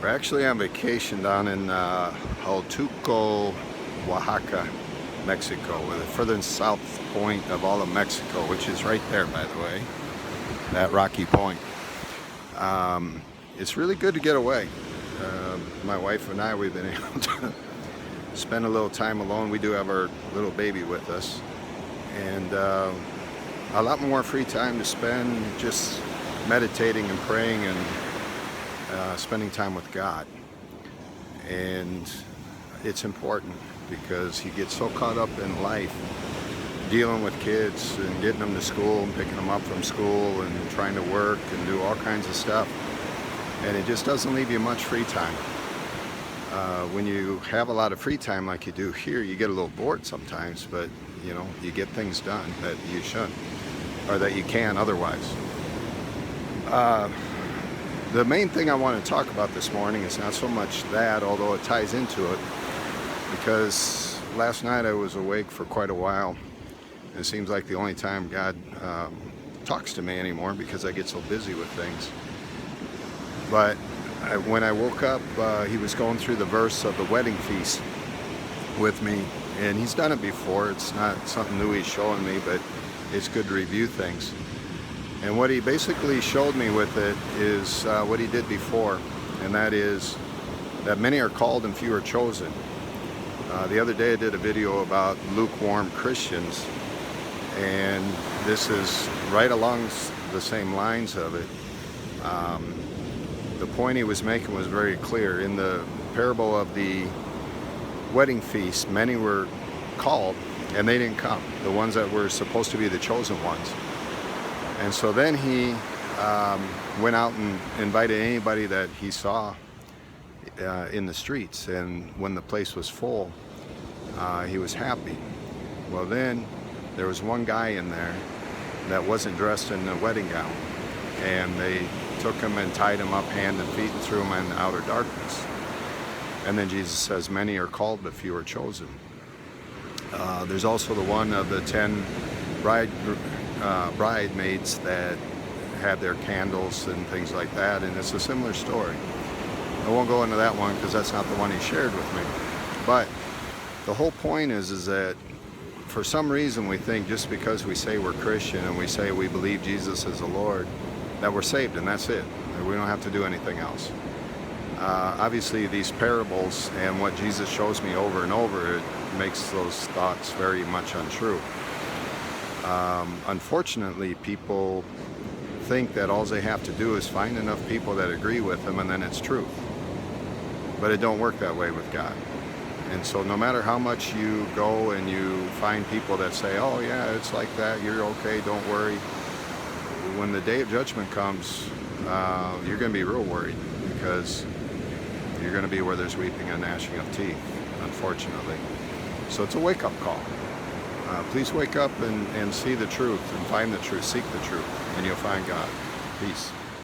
We're actually on vacation down in Hualtuco, Oaxaca, Mexico. We're the furthest south point of all of Mexico, which is right there, by the way, that rocky point. It's really good to get away. My wife and I, we've been able to spend a little time alone. We do have our little baby with us, and a lot more free time to spend just meditating and praying and spending time with God. And it's important because you get so caught up in life, dealing with kids and getting them to school and picking them up from school and trying to work and do all kinds of stuff, and it just doesn't leave you much free time. When you have a lot of free time like you do here, you get a little bored sometimes, but you know, you get things done that you shouldn't, or that you can otherwise. The main thing I want to talk about this morning is not so much that, although it ties into it, because last night I was awake for quite a while. It seems like the only time God talks to me anymore, because I get so busy with things. But when I woke up, he was going through the verse of the wedding feast with me, and he's done it before. It's not something new he's showing me, but it's good to review things. And what he basically showed me with it is what he did before, and that is that many are called and few are chosen. The other day I did a video about lukewarm Christians, and this is right along the same lines of it. The point he was making was very clear. In the parable of the wedding feast, many were called and they didn't come, the ones that were supposed to be the chosen ones. And so then he went out and invited anybody that he saw in the streets, and when the place was full, he was happy. Well, then there was one guy in there that wasn't dressed in a wedding gown, and they took him and tied him up hand and feet and threw him in outer darkness. And then Jesus says, many are called but few are chosen. There's also the one of the 10 bridesmaids that had their candles and things like that, and it's a similar story. I won't go into that one because that's not the one he shared with me. But the whole point is that for some reason we think just because we say we're Christian and we say we believe Jesus is the Lord, that we're saved and that's it. We don't have to do anything else. Obviously these parables and what Jesus shows me over and over, it makes those thoughts very much untrue. Unfortunately, people think that all they have to do is find enough people that agree with them and then it's truth. But it don't work that way with God. And so no matter how much you go and you find people that say, oh yeah, it's like that, you're okay, don't worry, when the day of judgment comes, you're going to be real worried, because you're going to be where there's weeping and gnashing of teeth, unfortunately. So it's a wake-up call. Please wake up and see the truth and find the truth, seek the truth, and you'll find God. Peace.